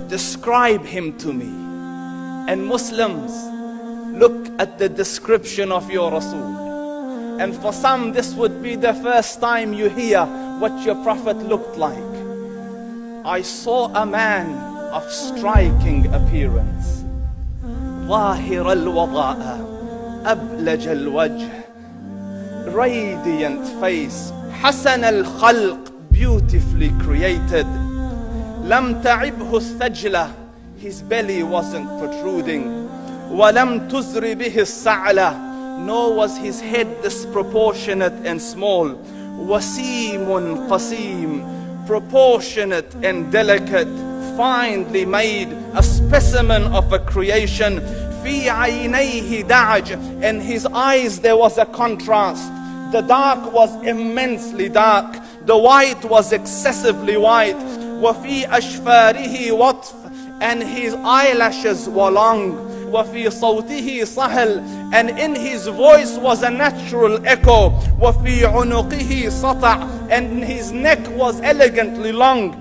describe him to me. And Muslims, look at the description of your Rasool. And for some, this would be the first time you hear what your Prophet looked like. I saw a man of striking appearance. ظاهر الوضاء أبلج الوجه, radiant face, حسن الخلق, beautifully created. لم تعبه الثجلة, his belly wasn't protruding. ولم تزر به السعلة, nor was his head disproportionate and small. وسيم قسيم, proportionate and delicate, finely made, a specimen of a creation. في عينيه دعج, in his eyes there was a contrast. The dark was immensely dark, the white was excessively white. وفي أشفاره وطف, and his eyelashes were long. وفي صوته صهل, and in his voice was a natural echo. وفي عنقه سطع, and his neck was elegantly long.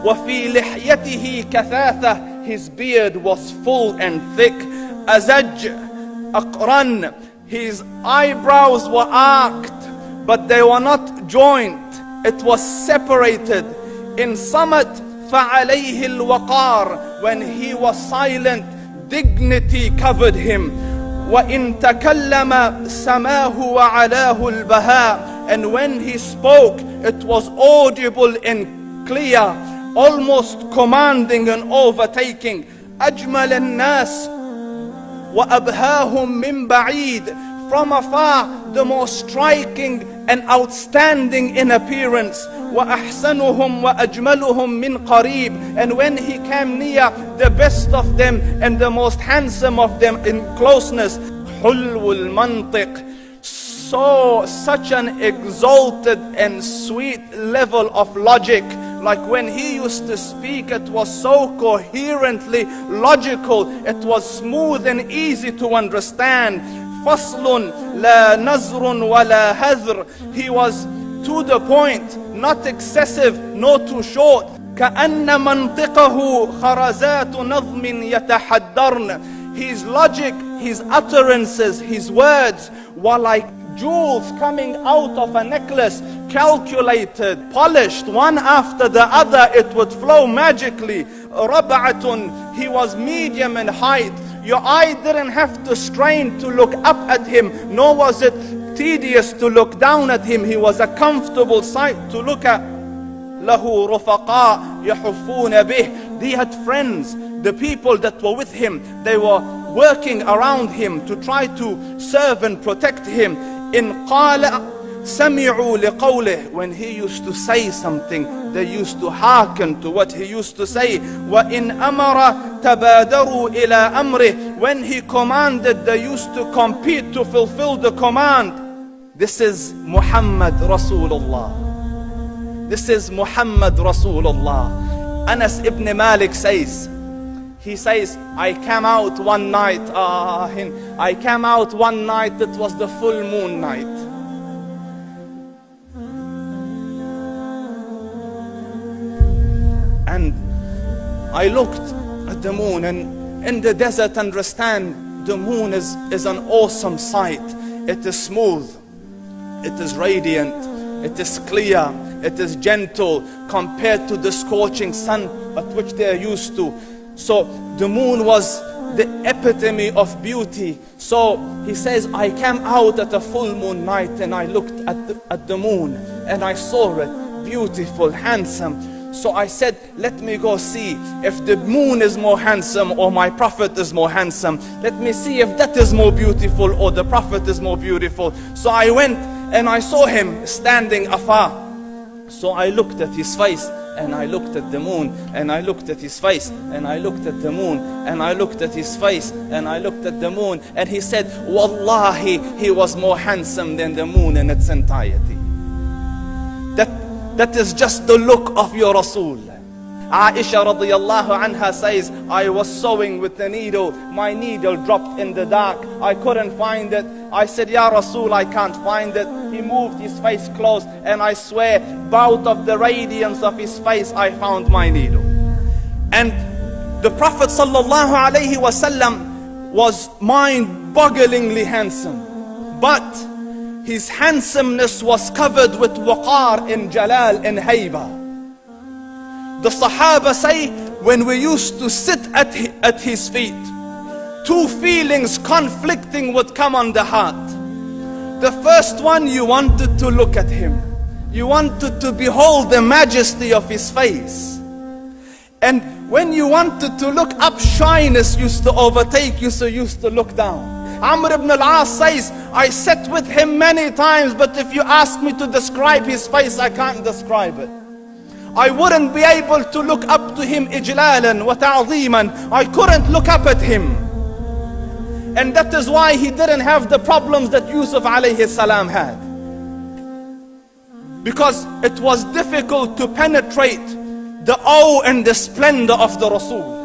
وفي لحيته كثاثة, his beard was full and thick. أزج أقرن, his eyebrows were arched, but they were not joint, it was separated. In summit فعليه الوقار, when he was silent, dignity covered him. وإن تكلم سماه وعلاه البهاء, and when he spoke it was audible and clear, almost commanding and overtaking. أجمل الناس وأبهاهم من بعيد, from afar the most striking and outstanding in appearance. وأحسنهم وأجملهم من قريب, and when he came near, the best of them and the most handsome of them in closeness. حلو المنطق, such an exalted and sweet level of logic. Like when he used to speak, it was so coherently logical, it was smooth and easy to understand. فصل لا نزر ولا هذر, he was to the point, not excessive nor too short. كأن منطقه خرزات نظم يتحدرن, his logic, his utterances, his words were like jewels coming out of a necklace, calculated, polished, one after the other, it would flow magically. ربعة, he was medium in height. Your eye didn't have to strain to look up at him, nor was it tedious to look down at him. He was a comfortable sight to look at. له رفقاء يحفون به, he had friends, the people that were with him, they were working around him to try to serve and protect him. إن قال سمعوا لقوله, when he used to say something, they used to hearken to what he used to say. وإن أمر تبادروا إلى أمره, when he commanded, they used to compete to fulfill the command. This is Muhammad Rasulullah. This is Muhammad Rasulullah. Anas ibn Malik says, he says, I came out one night, it was the full moon night. And I looked at the moon, and in the desert, understand, the moon is an awesome sight. It is smooth, it is radiant, it is clear, it is gentle compared to the scorching sun at which they are used to. So the moon was the epitome of beauty. So he says, I came out at a full moon night and I looked at the moon and I saw it beautiful, handsome. So I said, let me go see if the moon is more handsome or my Prophet is more handsome. Let me see if that is more beautiful or the Prophet is more beautiful. So I went and I saw him standing afar. So I looked at his face and I looked at the moon, and I looked at his face, and I looked at the moon, and I looked at his face, and I looked at the moon, and he said, Wallahi, he was more handsome than the moon in its entirety. That is just the look of your Rasool. Aisha radiyallahu anha says, I was sewing with the needle, my needle dropped in the dark, I couldn't find it. I said, Ya Rasool, I can't find it. He moved his face close, and I swear, out of the radiance of his face, I found my needle. And the Prophet sallallahu alaihi wasallam was mind-bogglingly handsome, but his handsomeness was covered with waqar and jalal and hayba. The Sahaba say, when we used to sit at his feet, two feelings conflicting would come on the heart. The first one, you wanted to look at him. You wanted to behold the majesty of his face. And when you wanted to look up, shyness used to overtake you, so you used to look down. Amr ibn al-As says, I sat with him many times, but if you ask me to describe his face, I can't describe it. I wouldn't be able to look up to him ijlalan wa ta'zeeman. I couldn't look up at him. And that is why he didn't have the problems that Yusuf alayhi salam had. Because it was difficult to penetrate the awe and the splendor of the Rasool.